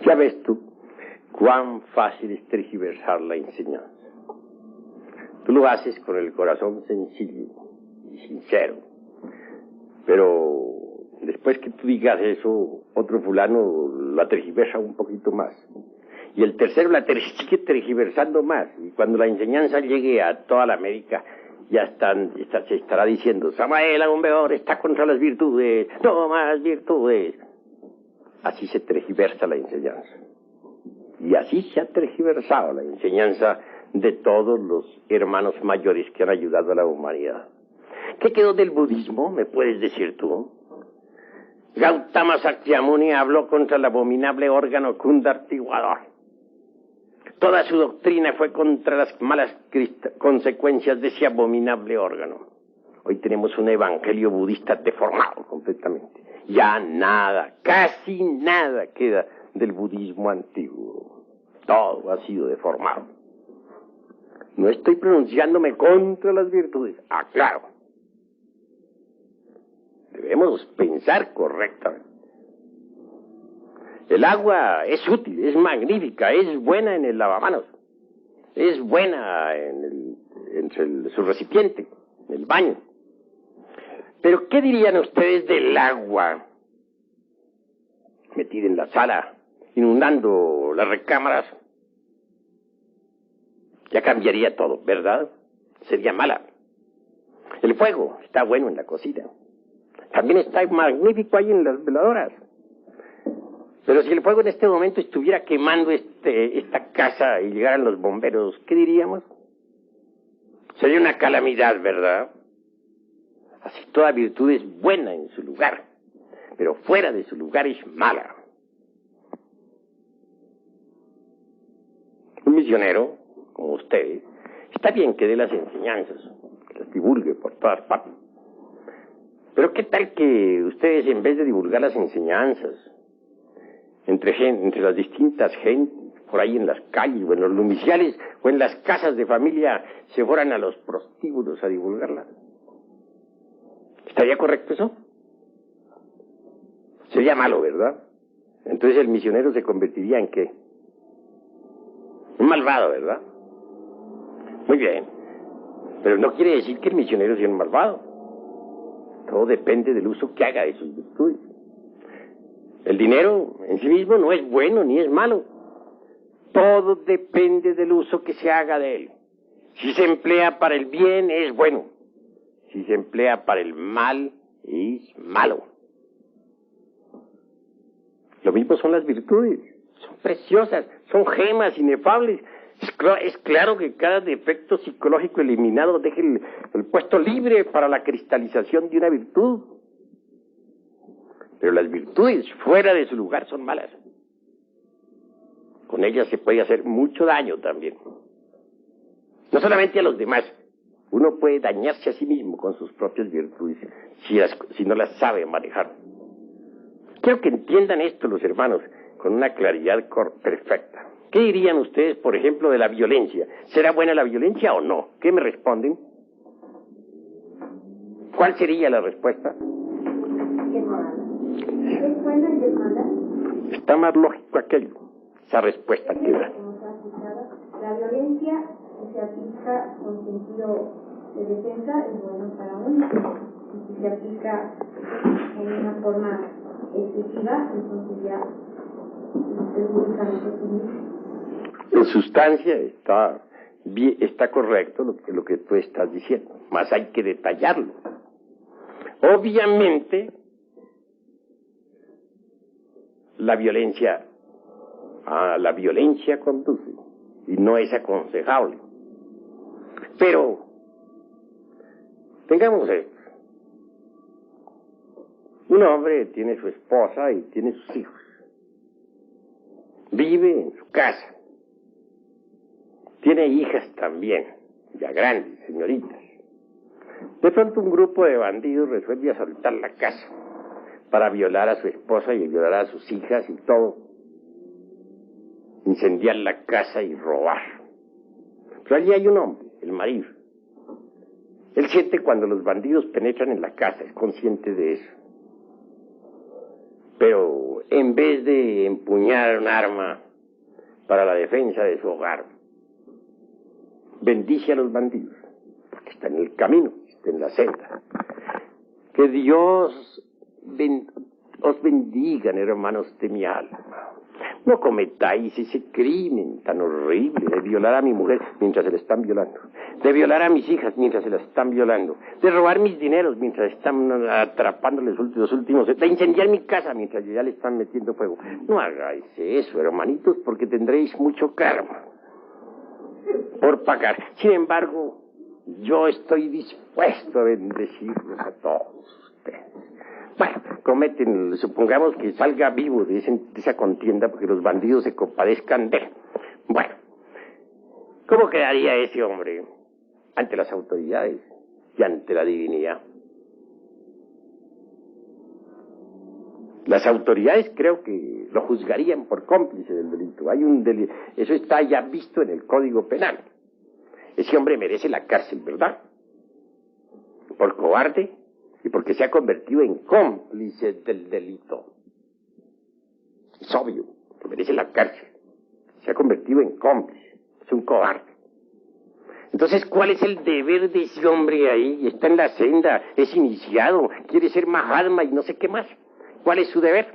Ya ves tú cuán fácil es tergiversar la enseñanza. Tú lo haces con el corazón sencillo y sincero, pero después que tú digas eso, otro fulano la tergiversa un poquito más. Y el tercero la sigue tergiversando más. Y cuando la enseñanza llegue a toda la América, se estará diciendo, Samael aún peor, está contra las virtudes, no más virtudes. Así se tergiversa la enseñanza. Y así se ha tergiversado la enseñanza de todos los hermanos mayores que han ayudado a la humanidad. ¿Qué quedó del budismo? ¿Me puedes decir tú? Gautama Sakyamuni habló contra el abominable órgano cundartiguador. Toda su doctrina fue contra las malas consecuencias de ese abominable órgano. Hoy tenemos un evangelio budista deformado completamente. Ya nada, casi nada queda del budismo antiguo. Todo ha sido deformado. No estoy pronunciándome contra las virtudes. Claro. Debemos pensar correctamente. El agua es útil, es magnífica, es buena en el lavamanos, es buena en su recipiente, en el baño. Pero ¿qué dirían ustedes del agua metida en la sala, inundando las recámaras? Ya cambiaría todo, ¿verdad? Sería mala. El fuego está bueno en la cocina. También está magnífico ahí en las veladoras. Pero si el fuego en este momento estuviera quemando esta casa y llegaran los bomberos, ¿qué diríamos? Sería una calamidad, ¿verdad? Así toda virtud es buena en su lugar, pero fuera de su lugar es mala. Un misionero, como ustedes, está bien que dé las enseñanzas, que las divulgue por todas partes. Pero ¿qué tal que ustedes, en vez de divulgar las enseñanzas, entre las distintas gentes, por ahí en las calles, o en los lumiciales, o en las casas de familia, se fueran a los prostíbulos a divulgarla? ¿Estaría correcto eso? Sería malo, ¿verdad? Entonces el misionero se convertiría ¿en qué? Un malvado, ¿verdad? Muy bien. Pero no quiere decir que el misionero sea un malvado. Todo depende del uso que haga de sus virtudes. El dinero en sí mismo no es bueno ni es malo. Todo depende del uso que se haga de él. Si se emplea para el bien, es bueno. Si se emplea para el mal, es malo. Lo mismo son las virtudes. Son preciosas, son gemas inefables. Es claro que cada defecto psicológico eliminado deja el puesto libre para la cristalización de una virtud. Pero las virtudes fuera de su lugar son malas. Con ellas se puede hacer mucho daño también. No solamente a los demás. Uno puede dañarse a sí mismo con sus propias virtudes si no las sabe manejar. Quiero que entiendan esto los hermanos con una claridad perfecta. ¿Qué dirían ustedes, por ejemplo, de la violencia? ¿Será buena la violencia o no? ¿Qué me responden? ¿Cuál sería la respuesta? ¿Es buena y es mala? Está más lógico aquello, esa respuesta que da. La violencia se aplica con sentido de defensa es bueno para uno. Y si se aplica en una forma excesiva, entonces ya perjudica a nosotros mismos. En sustancia está correcto lo que tú estás diciendo, mas hay que detallarlo. Obviamente, la violencia conduce y no es aconsejable. Pero tengamos esto. Un hombre tiene su esposa y tiene sus hijos. Vive en su casa. Tiene hijas también, ya grandes, señoritas. De pronto un grupo de bandidos resuelve asaltar la casa para violar a su esposa y violar a sus hijas y todo. Incendiar la casa y robar. Pero allí hay un hombre, el marido. Él siente cuando los bandidos penetran en la casa, es consciente de eso. Pero en vez de empuñar un arma para la defensa de su hogar, bendice a los bandidos, porque está en el camino, está en la senda. Que Dios os bendiga, hermanos de mi alma. No cometáis ese crimen tan horrible de violar a mi mujer mientras se la están violando, de violar a mis hijas mientras se las están violando, de robar mis dineros mientras están atrapándoles los últimos, de incendiar mi casa mientras ya le están metiendo fuego. No hagáis eso, hermanitos, porque tendréis mucho karma por pagar. Sin embargo, yo estoy dispuesto a bendecirlos a todos ustedes. Bueno, cometen, supongamos que salga vivo de esa contienda porque los bandidos se compadezcan de él. Bueno, ¿cómo quedaría ese hombre ante las autoridades y ante la divinidad? Las autoridades creo que lo juzgarían por cómplice del delito. Hay un delito, eso está ya visto en el Código Penal. Ese hombre merece la cárcel, ¿verdad? Por cobarde y porque se ha convertido en cómplice del delito. Es obvio que merece la cárcel. Se ha convertido en cómplice. Es un cobarde. Entonces, ¿cuál es el deber de ese hombre ahí? Está en la senda, es iniciado, quiere ser Mahatma y no sé qué más. ¿Cuál es su deber?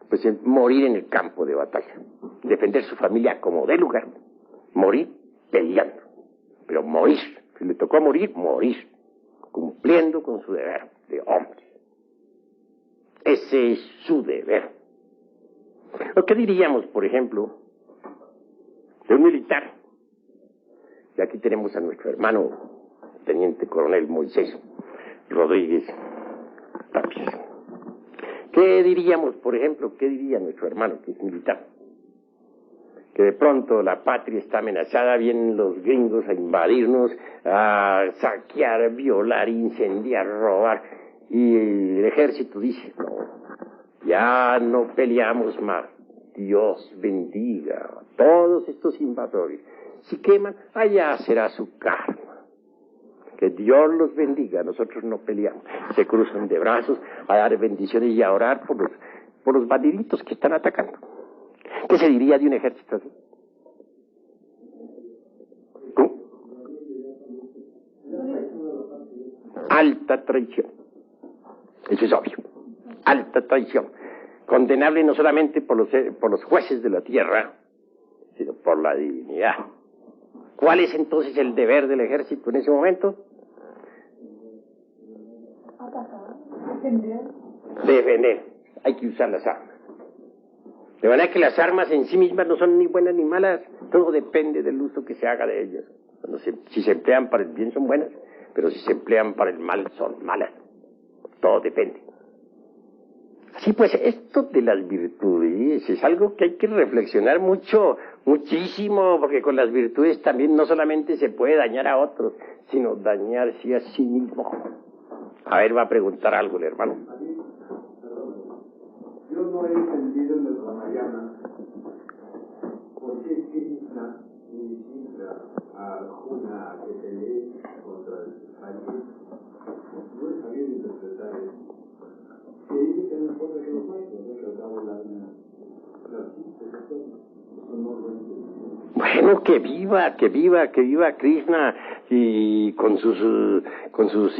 Pues morir en el campo de batalla. Defender su familia como dé lugar. Morir peleando. Pero morir. Si le tocó morir, morir. Cumpliendo con su deber de hombre. Ese es su deber. ¿O qué diríamos, por ejemplo, de un militar? Y aquí tenemos a nuestro hermano, teniente coronel Moisés Rodríguez Tapias. ¿Qué diríamos, por ejemplo, qué diría nuestro hermano que es militar? Que de pronto la patria está amenazada, vienen los gringos a invadirnos, a saquear, violar, incendiar, robar, y el ejército dice, no, ya no peleamos más, Dios bendiga a todos estos invasores, si queman, allá será su karma, que Dios los bendiga, nosotros no peleamos, se cruzan de brazos a dar bendiciones y a orar por los bandiditos que están atacando. ¿Qué se diría de un ejército así? ¿Cómo? Alta traición. Eso es obvio. Alta traición. Condenable no solamente por los jueces de la tierra, sino por la divinidad. ¿Cuál es entonces el deber del ejército en ese momento? Defender. Hay que usar las armas. De manera que las armas en sí mismas no son ni buenas ni malas, todo depende del uso que se haga de ellas. Si se emplean para el bien son buenas, pero si se emplean para el mal son malas. Todo depende. Así pues, esto de las virtudes es algo que hay que reflexionar muchísimo, porque con las virtudes también no solamente se puede dañar a otros, sino dañarse a sí mismo. A ver, va a preguntar algo el hermano. Yo no he entendido en el Ramayana por qué Krishna incita a Arjuna a que pelee contra el país. No he sabido interpretar eso. Que dice que no importa que los mate, no que acabo la bueno, que viva Krishna y con sus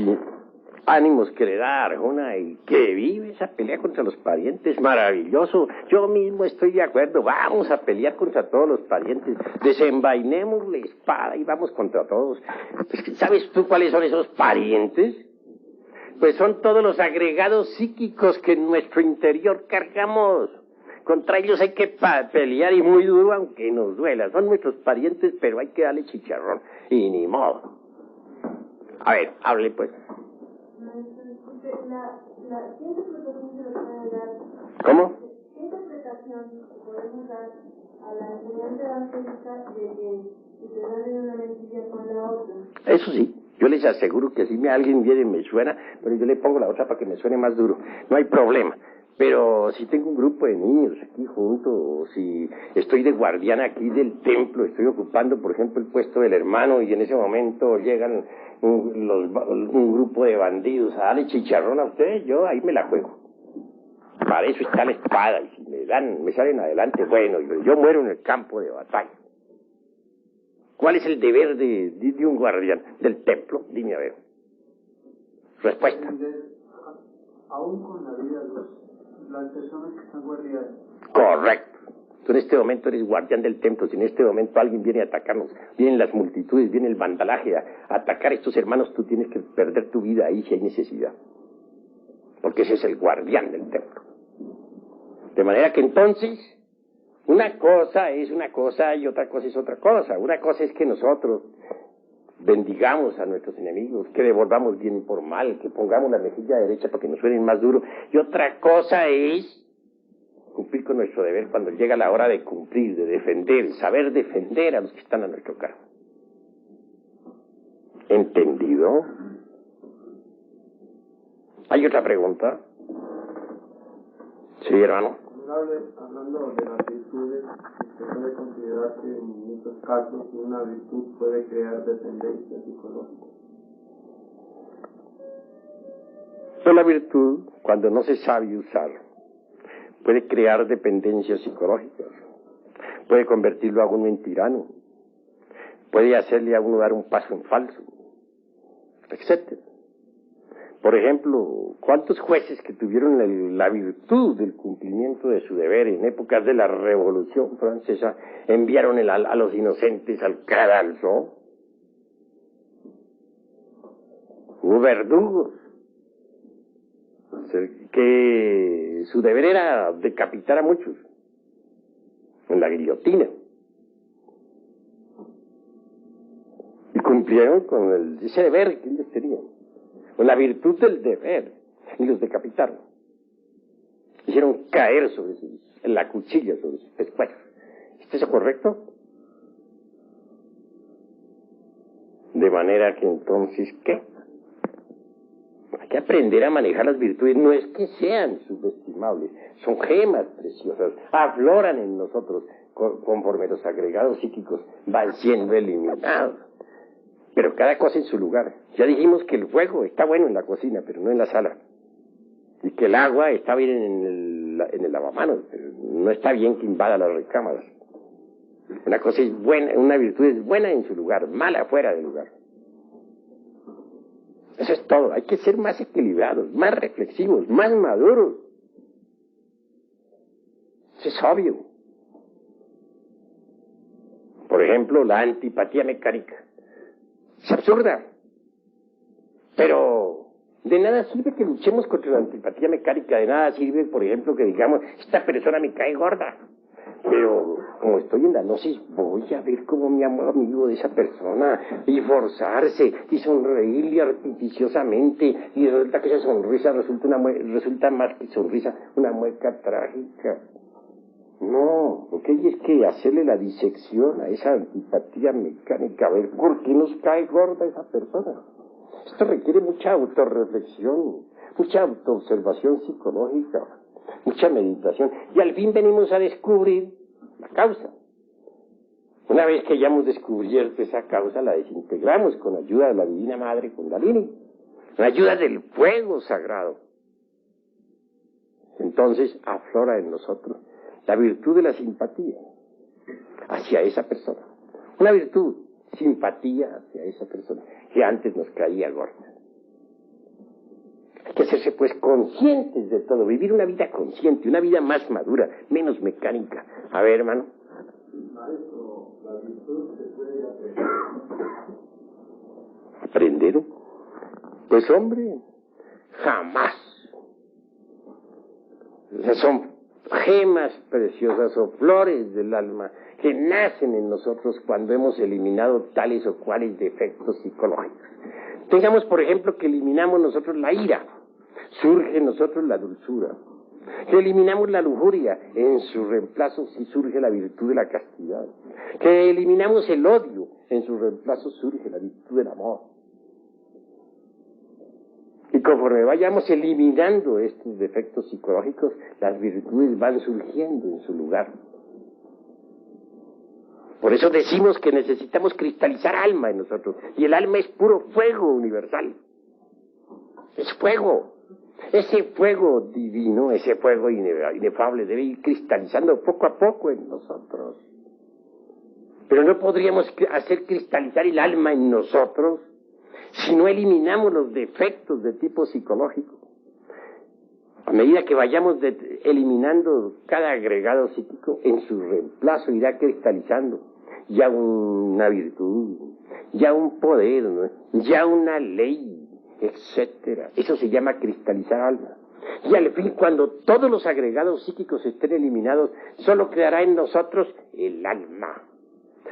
ánimos que le da a Arjuna y que vive esa pelea contra los parientes, maravilloso. Yo mismo estoy de acuerdo, vamos a pelear contra todos los parientes, desenvainemos la espada y vamos contra todos. Pues, ¿sabes tú cuáles son esos parientes? Pues son todos los agregados psíquicos que en nuestro interior cargamos. Contra ellos hay que pelear y muy duro aunque nos duela. Son nuestros parientes, pero hay que darle chicharrón. Y ni modo. A ver, hable pues. ¿Qué interpretación se le puede dar? ¿Cómo? ¿Qué interpretación podemos dar a la enseñanza evangélica de que se dan en una mentira con la otra? Eso sí, yo les aseguro que si alguien viene y me suena, pero yo le pongo la otra para que me suene más duro. No hay problema. Pero si tengo un grupo de niños aquí juntos, o si estoy de guardián aquí del templo, estoy ocupando, por ejemplo, el puesto del hermano y en ese momento llegan un grupo de bandidos a darle chicharrón a ustedes, yo ahí me la juego. Para eso está la espada, y si me salen adelante, bueno, yo muero en el campo de batalla. ¿Cuál es el deber de un guardián del templo? Dime a ver. Respuesta. Aún con la vida, las personas que están guardiadas. Correcto. Tú en este momento eres guardián del templo. Si en este momento alguien viene a atacarnos, vienen las multitudes, viene el vandalaje a atacar a estos hermanos, tú tienes que perder tu vida ahí si hay necesidad. Porque ese es el guardián del templo. De manera que entonces, una cosa es una cosa y otra cosa es otra cosa. Una cosa es que nosotros bendigamos a nuestros enemigos, que devolvamos bien por mal, que pongamos la mejilla derecha para que nos suenen más duro. Y otra cosa es cumplir con nuestro deber cuando llega la hora de cumplir, de defender, saber defender a los que están a nuestro cargo. ¿Entendido? ¿Hay otra pregunta? Sí, hermano. Hablando de las virtudes, se puede considerar que en muchos casos una virtud puede crear dependencia psicológica. La virtud, cuando no se sabe usar, puede crear dependencias psicológicas, puede convertirlo a uno en tirano, puede hacerle a uno dar un paso en falso, etc. Por ejemplo, ¿cuántos jueces que tuvieron la virtud del cumplimiento de su deber en épocas de la Revolución Francesa enviaron a los inocentes al cadalso? Hubo verdugos que su deber era decapitar a muchos en la guillotina y cumplieron con ese deber que ellos tenían, con la virtud del deber, y los decapitaron, hicieron caer en la cuchilla sobre sus pescuezos. ¿Es eso correcto? De manera que entonces, ¿qué? Hay que aprender a manejar las virtudes, no es que sean subestimables, son gemas preciosas, afloran en nosotros conforme los agregados psíquicos van siendo eliminados. Pero cada cosa en su lugar. Ya dijimos que el fuego está bueno en la cocina, pero no en la sala. Y que el agua está bien en el lavamanos, pero no está bien que invada las recámaras. Una cosa es buena, una virtud es buena en su lugar, mala fuera del lugar. Eso es todo. Hay que ser más equilibrados, más reflexivos, más maduros. Eso es obvio. Por ejemplo, la antipatía mecánica. Es absurda. Pero de nada sirve que luchemos contra la antipatía mecánica. De nada sirve, por ejemplo, que digamos, esta persona me cae gorda. Pero como estoy en la gnosis, voy a ver cómo me amo amigo de esa persona y forzarse y sonreírle artificiosamente, y resulta que esa sonrisa resulta más que sonrisa, una mueca trágica. No, lo que hay es que hacerle la disección a esa antipatía mecánica, a ver por qué nos cae gorda esa persona. Esto requiere mucha autorreflexión, mucha autoobservación psicológica, mucha meditación, y al fin venimos a descubrir la causa. Una vez que hayamos descubierto esa causa, la desintegramos con ayuda de la Divina Madre Kundalini, con ayuda del fuego sagrado. Entonces aflora en nosotros la virtud de la simpatía hacia esa persona. Una virtud, simpatía hacia esa persona que antes nos caía gorda. Hay que hacerse pues conscientes de todo, vivir una vida consciente, una vida más madura, menos mecánica. A ver, hermano. Maestro, la virtud se puede aprender. ¿Aprender? Pues hombre, jamás. Esas son gemas preciosas o flores del alma que nacen en nosotros cuando hemos eliminado tales o cuales defectos psicológicos. Tengamos, por ejemplo, que eliminamos nosotros la ira, surge en nosotros la dulzura. Que eliminamos la lujuria, en su reemplazo sí surge la virtud de la castidad. Que eliminamos el odio, en su reemplazo surge la virtud del amor. Y conforme vayamos eliminando estos defectos psicológicos, las virtudes van surgiendo en su lugar. Por eso decimos que necesitamos cristalizar alma en nosotros. Y el alma es puro fuego universal. Es fuego. Ese fuego divino, ese fuego inefable debe ir cristalizando poco a poco en nosotros. Pero no podríamos hacer cristalizar el alma en nosotros si no eliminamos los defectos de tipo psicológico. A medida que vayamos eliminando cada agregado psíquico, en su reemplazo irá cristalizando ya una virtud, ya un poder, ¿no? Ya una ley, etcétera. Eso se llama cristalizar alma. Y al fin, cuando todos los agregados psíquicos estén eliminados, solo quedará en nosotros el alma.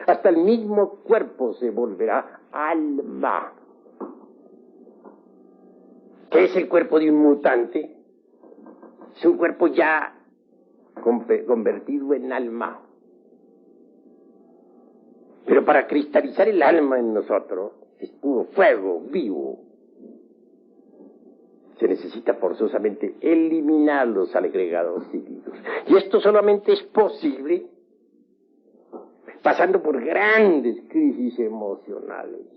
Hasta el mismo cuerpo se volverá alma. ¿Qué es el cuerpo de un mutante? Es un cuerpo ya convertido en alma. Pero para cristalizar el alma en nosotros, es puro fuego vivo. Se necesita forzosamente eliminar los agregados psíquicos. Y esto solamente es posible pasando por grandes crisis emocionales.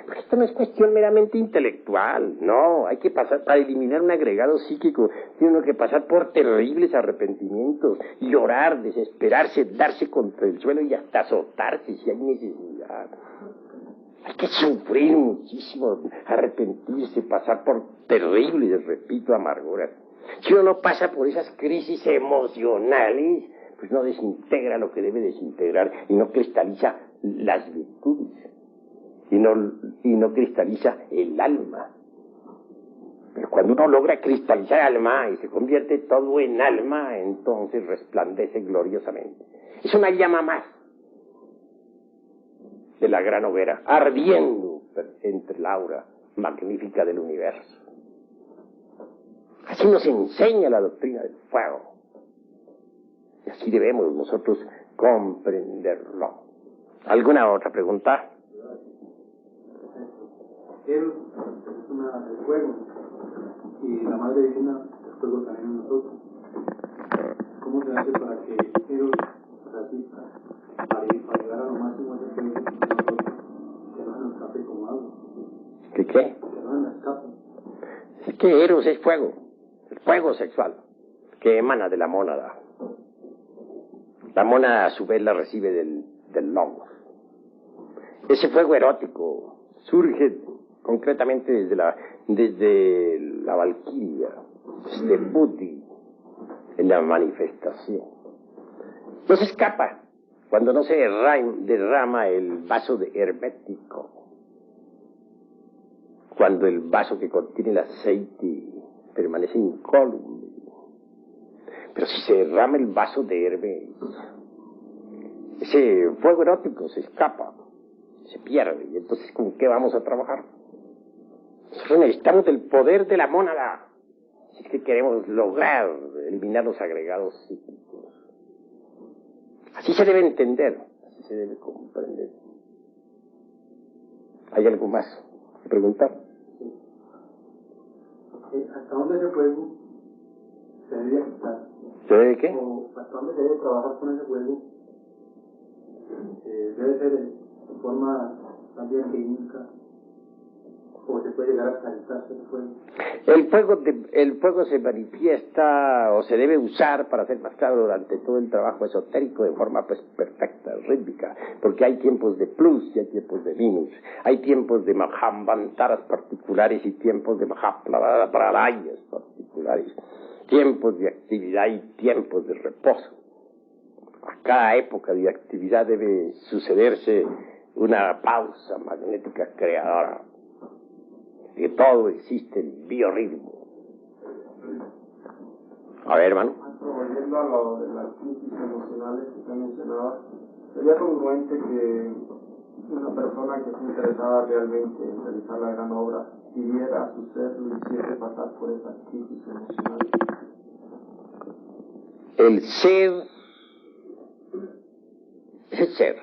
Porque esto no es cuestión meramente intelectual, no, hay que pasar, para eliminar un agregado psíquico, tiene uno que pasar por terribles arrepentimientos, llorar, desesperarse, darse contra el suelo y hasta azotarse si hay necesidad. Hay que sufrir muchísimo, arrepentirse, pasar por terribles, repito, amarguras. Si uno no pasa por esas crisis emocionales, pues no desintegra lo que debe desintegrar y no cristaliza las virtudes. Y no cristaliza el alma. Pero cuando uno logra cristalizar el alma y se convierte todo en alma, entonces resplandece gloriosamente. Es una llama más de la gran hoguera, ardiendo entre la aura magnífica del universo. Así nos enseña la doctrina del fuego. Y así debemos nosotros comprenderlo. ¿Alguna otra pregunta? Él es el fuego y la Madre Divina es fuego también en nosotros. ¿Cómo se hace para que Él resista, para llegar a lo máximo de fuego en nosotros, que no se nos escape como agua? ¿Qué? Que no se nos escape. Es que Eros es fuego, el fuego sexual, que emana de la mónada. La mónada a su vez la recibe del logos. Ese fuego erótico surge concretamente desde la Valquiria, desde Buddhi, en la manifestación. No se escapa cuando no se derrama el vaso hermético, cuando el vaso que contiene el aceite permanece incólume. Pero si se derrama el vaso de Hermes, ese fuego erótico se escapa, se pierde, y entonces ¿con qué vamos a trabajar? Nosotros necesitamos del poder de la mónada, si es que queremos lograr eliminar los agregados psíquicos. Así se debe entender, así se debe comprender. ¿Hay algo más que preguntar? ¿Hasta dónde ese fuego se debe quitar? ¿Se debe qué? ¿O hasta dónde se debe trabajar con ese fuego? ¿Debe ser de forma también clínica? ¿O se puede llegar a calentarse el fuego? El fuego se manifiesta o se debe usar, para ser más claro, durante todo el trabajo esotérico de forma pues perfecta, rítmica, porque hay tiempos de plus y hay tiempos de minus, hay tiempos de mahambantaras particulares y tiempos de mahapralayas particulares, tiempos de actividad y tiempos de reposo. A cada época de actividad debe sucederse una pausa magnética creadora. De todo existe el biorritmo. A ver, hermano. Volviendo a lo de las crisis emocionales que usted mencionaba, sería congruente que una persona que esté interesada realmente en realizar la gran obra viviera a su ser, lo hiciese pasar por esas crisis emocionales. El ser es el ser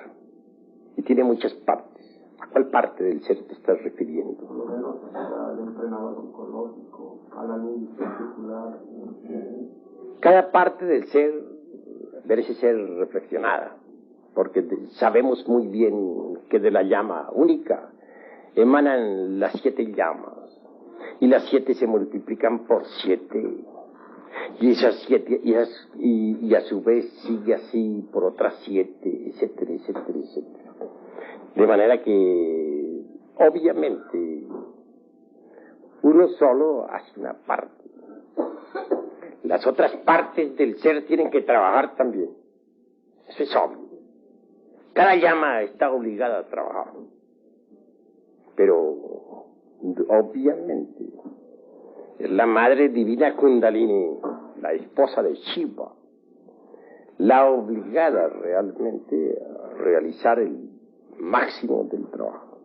y tiene muchas partes. ¿A cuál parte del ser te estás refiriendo? Por lo menos al entrenador psicológico, a la luz particular. Cada parte del ser merece ser reflexionada, porque sabemos muy bien que de la llama única emanan las 7 llamas. Y las 7 se multiplican por 7. Y esas 7, y a su vez sigue así por otras 7, etcétera, etcétera, etcétera. De manera que, obviamente, uno solo hace una parte. Las otras partes del ser tienen que trabajar también. Eso es obvio. Cada llama está obligada a trabajar. Pero, obviamente, es la madre divina Kundalini, la esposa de Shiva, la obligada realmente a realizar el máximo del trabajo.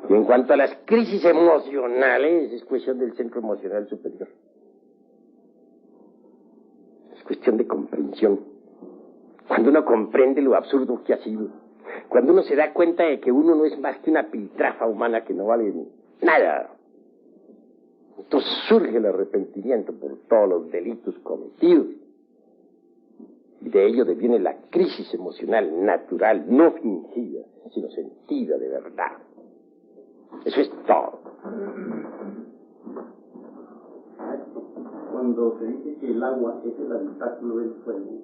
Y en cuanto a las crisis emocionales, es cuestión del centro emocional superior. Es cuestión de comprensión. Cuando uno comprende lo absurdo que ha sido, cuando uno se da cuenta de que uno no es más que una piltrafa humana que no vale nada, entonces surge el arrepentimiento por todos los delitos cometidos. Y de ello deviene la crisis emocional natural, no fingida, sino sentida de verdad. Eso es todo. Cuando se dice que el agua es el habitáculo del fuego,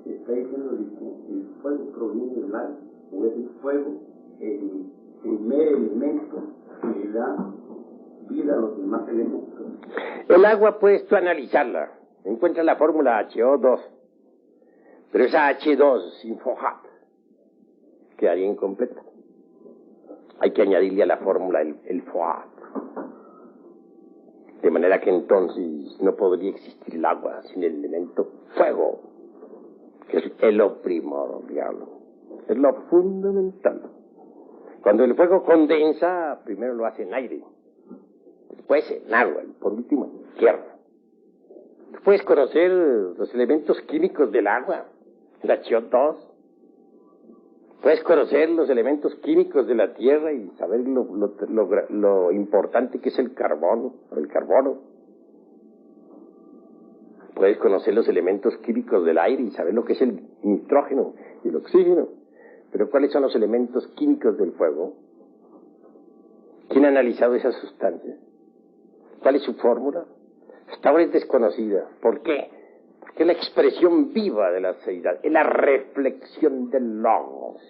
se está diciendo que el fuego proviene del agua, o es el fuego el primer elemento que le da vida a los demás elementos. El agua puedes tú analizarla. Encuentras la fórmula HO2. Pero esa H2 sin FOHAT quedaría incompleta. Hay que añadirle a la fórmula el FOHAT. De manera que entonces no podría existir el agua sin el elemento fuego, que es lo primordial, es lo fundamental. Cuando el fuego condensa, primero lo hace en aire, después en agua y por último en tierra. Tú puedes conocer los elementos químicos del agua, la CO2. Puedes conocer los elementos químicos de la tierra y saber lo importante que es el carbono. Puedes conocer los elementos químicos del aire y saber lo que es el nitrógeno y el oxígeno. Pero ¿cuáles son los elementos químicos del fuego? ¿Quién ha analizado esas sustancias? ¿Cuál es su fórmula? Hasta ahora es desconocida. ¿Por qué? Porque es la expresión viva de la seidad, es la reflexión del logos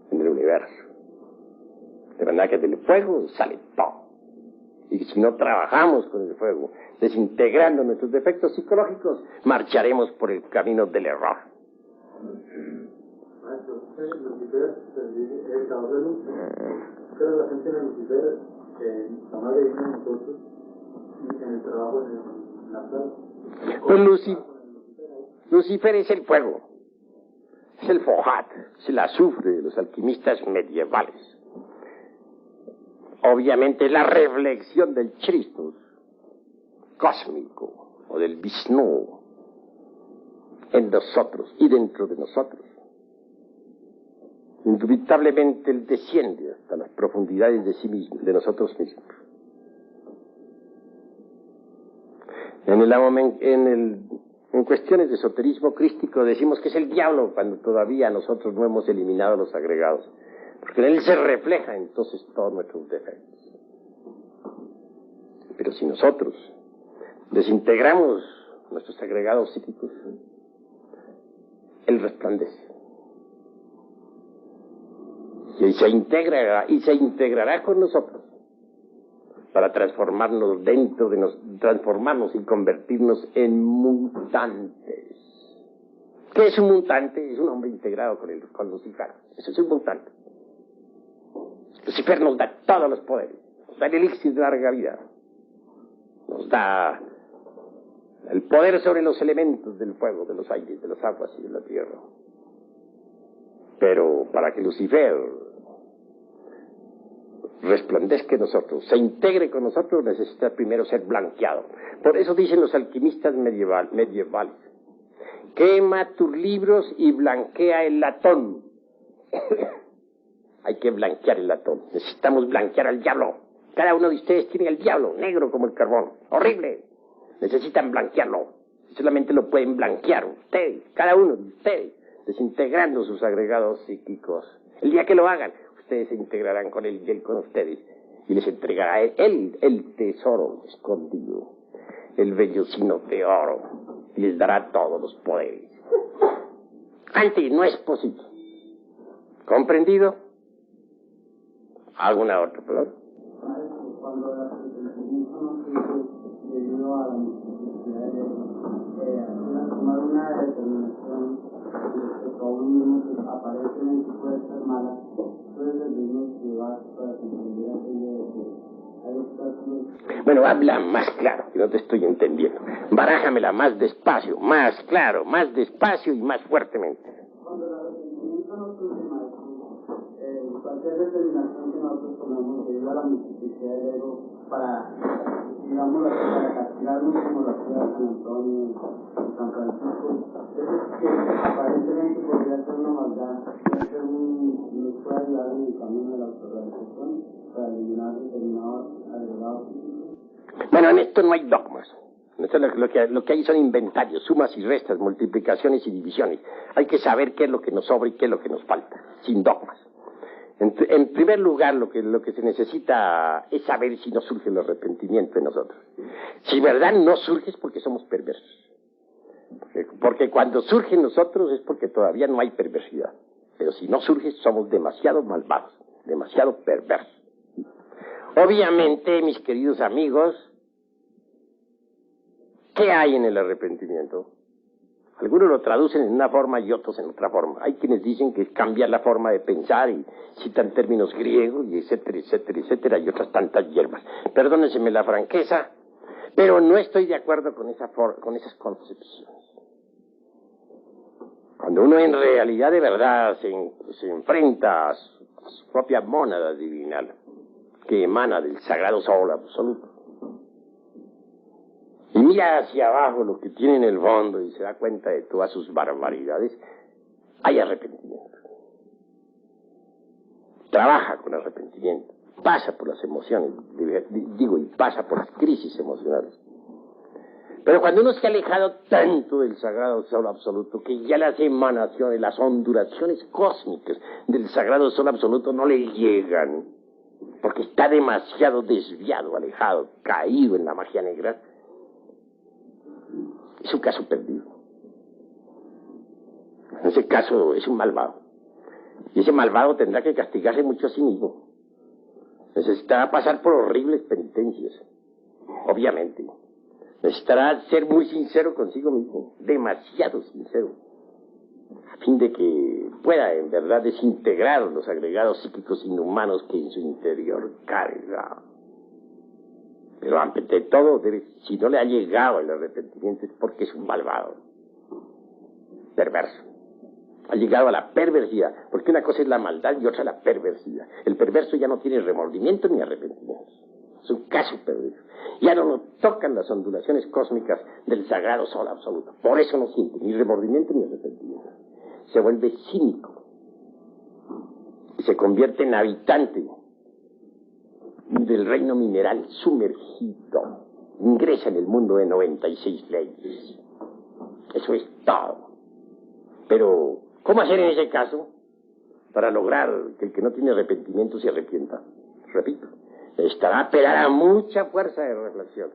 en el universo. De manera que del fuego sale todo. Y si no trabajamos con el fuego, desintegrando nuestros defectos psicológicos, marcharemos por el camino del error. Lucifer, el caos de luz, ¿qué relación tiene Lucifer en la madre de nosotros y en el trabajo en la planta? Pues Lucifer es el fuego, es el FOHAT, es el azufre de los alquimistas medievales. Obviamente es la reflexión del Christus cósmico o del Vishnu en nosotros y dentro de nosotros. Indubitablemente él desciende hasta las profundidades de sí mismo, de nosotros mismos. En cuestiones de esoterismo crístico decimos que es el diablo cuando todavía nosotros no hemos eliminado los agregados, porque en él se refleja entonces todos nuestros defectos. Pero si nosotros desintegramos nuestros agregados psíquicos, él resplandece. Y se integrará con nosotros para transformarnos transformarnos y convertirnos en mutantes. ¿Qué es un mutante? Es un hombre integrado con Lucifer. Eso es un mutante. Lucifer nos da todos los poderes, nos da el elixir de larga vida, nos da el poder sobre los elementos del fuego, de los aires, de las aguas y de la tierra. Pero para que Lucifer resplandezca en nosotros, se integre con nosotros, necesita primero ser blanqueado. Por eso dicen los alquimistas medievales: quema tus libros y blanquea el latón. Hay que blanquear el latón. Necesitamos blanquear al diablo. Cada uno de ustedes tiene el diablo, negro como el carbón, horrible. Necesitan blanquearlo. Solamente lo pueden blanquear ustedes, cada uno de ustedes, desintegrando sus agregados psíquicos. El día que lo hagan, ustedes se integrarán con él y él con ustedes. y les entregará a él el tesoro escondido, el vellocino de oro, y les dará todos los poderes. Antes no es posible. ¿Comprendido? ¿Alguna otra palabra? Cuando el arrepentimiento no sirve debido a la multiplicidad de tomar una determinación respecto a uno mismo que aparentemente puede ser mala, puede ser digno de llevar para comprender aquello de que hay obstáculos. Bueno, habla más claro, que no te estoy entendiendo. Barájamela más despacio, más claro, más despacio y más fuertemente. Cuando el arrepentimiento no surge, maestro, cualquier determinación que nosotros tomemos debido a la multiplicidad del ego para, digamos, para castigarnos como la ciudad de San Antonio y San Francisco, eso que aparentemente podría ser una maldad, nos puede ayudar en el camino de la autorrealización para eliminar determinados agregados. Bueno, en esto no hay dogmas. Esto lo que hay son inventarios, sumas y restas, multiplicaciones y divisiones. Hay que saber qué es lo que nos sobra y qué es lo que nos falta, sin dogmas. En primer lugar, lo que se necesita es saber si no surge el arrepentimiento en nosotros. Si verdad no surge es porque somos perversos. Porque cuando surge en nosotros es porque todavía no hay perversidad. Pero si no surge, somos demasiado malvados, demasiado perversos. Obviamente, mis queridos amigos, ¿qué hay en el arrepentimiento? Algunos lo traducen en una forma y otros en otra forma. Hay quienes dicen que es cambiar la forma de pensar y citan términos griegos y etcétera, etcétera, etcétera, y otras tantas hierbas. Perdónenseme la franqueza, pero no estoy de acuerdo con esas concepciones. Cuando uno en realidad de verdad se enfrenta a su propia mónada divinal, que emana del sagrado sol absoluto, y mira hacia abajo lo que tiene en el fondo y se da cuenta de todas sus barbaridades, hay arrepentimiento. Trabaja con arrepentimiento, pasa por las emociones, y pasa por las crisis emocionales. Pero cuando uno se ha alejado tanto del sagrado sol absoluto que ya las emanaciones, las ondulaciones cósmicas del sagrado sol absoluto no le llegan, porque está demasiado desviado, alejado, caído en la magia negra, es un caso perdido. En ese caso es un malvado. Y ese malvado tendrá que castigarse mucho a sí mismo. Necesitará pasar por horribles penitencias. Obviamente. Necesitará ser muy sincero consigo mismo. Demasiado sincero. A fin de que pueda en verdad desintegrar los agregados psíquicos inhumanos que en su interior carga. Pero antes de todo, si no le ha llegado el arrepentimiento es porque es un malvado, perverso. Ha llegado a la perversidad, porque una cosa es la maldad y otra la perversidad. El perverso ya no tiene remordimiento ni arrepentimiento. Es un caso perdido. Ya no lo tocan las ondulaciones cósmicas del sagrado sol absoluto. Por eso no siente ni remordimiento ni arrepentimiento. Se vuelve cínico y se convierte en habitante del reino mineral sumergido. Ingresa en el mundo de 96 leyes. Eso es todo. Pero, ¿cómo hacer en ese caso para lograr que el que no tiene arrepentimiento se arrepienta? Repito, necesitará apelar a mucha fuerza de reflexión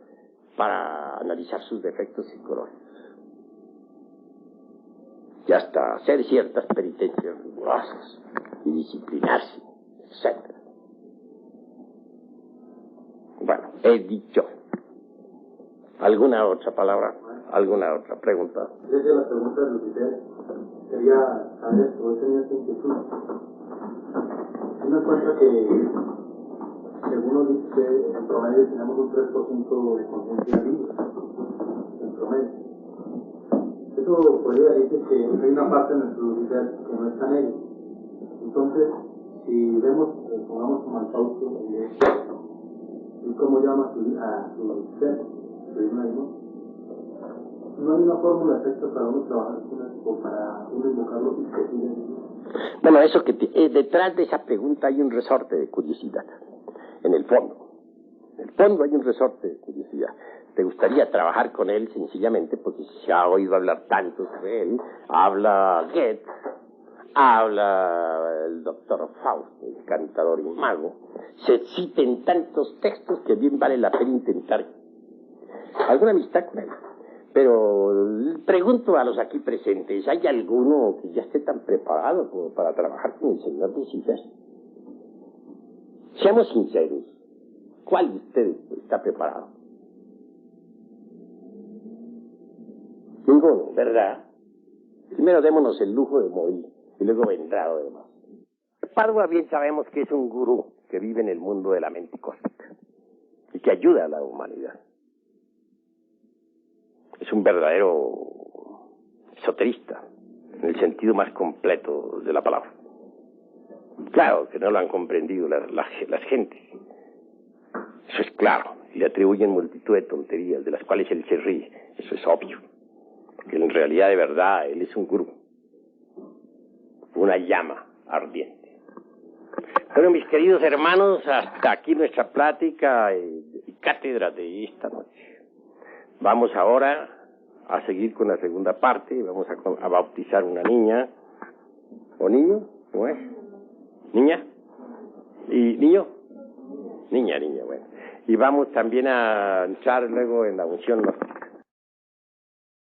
para analizar sus defectos psicológicos. Y hasta hacer ciertas penitencias rigurosas y disciplinarse, etc. Bueno, he dicho. ¿Alguna otra palabra? ¿Alguna otra pregunta? Desde la pregunta de Lucifer, quería saber, o he tenido esta inquietud. Teniendo en cuenta que, según nos dice, en promedio tenemos un 3% de conciencia libre, en promedio. Eso podría decir que hay una parte de nuestro Lucifer que no está en ello. Entonces, si vemos, pongamos como al Fausto, ¿y cómo llama a su ser? No hay una fórmula exacta para uno trabajar con esto, o para uno invocarlo y seguir. Bueno, eso que detrás de esa pregunta hay un resorte de curiosidad. En el fondo. En el fondo hay un resorte de curiosidad. ¿Te gustaría trabajar con él sencillamente porque se ha oído hablar tanto sobre él? Habla Goethe, habla el doctor Faust, el cantador y mago, se citen tantos textos que bien vale la pena intentar alguna amistad con él. Pero pregunto a los aquí presentes, ¿hay alguno que ya esté tan preparado como para trabajar con el señor de Cifras? Seamos sinceros, ¿cuál de ustedes está preparado? Ninguno, ¿verdad? Primero démonos el lujo de morir y luego vendrá lo demás. Padua bien sabemos que es un gurú que vive en el mundo de la mente cósmica y que ayuda a la humanidad. Es un verdadero esoterista, en el sentido más completo de la palabra. Claro que no lo han comprendido las gentes. Eso es claro. Y le atribuyen multitud de tonterías, de las cuales él se ríe. Eso es obvio. Que en realidad, de verdad, él es un gurú. Una llama ardiente. Bueno, mis queridos hermanos, hasta aquí nuestra plática y cátedra de esta noche. Vamos ahora a seguir con la segunda parte. Vamos a bautizar una niña. ¿O niño? ¿Cómo es? ¿Niña? ¿Y niño? Niña, bueno. Y vamos también a entrar luego en la unción gnóstica.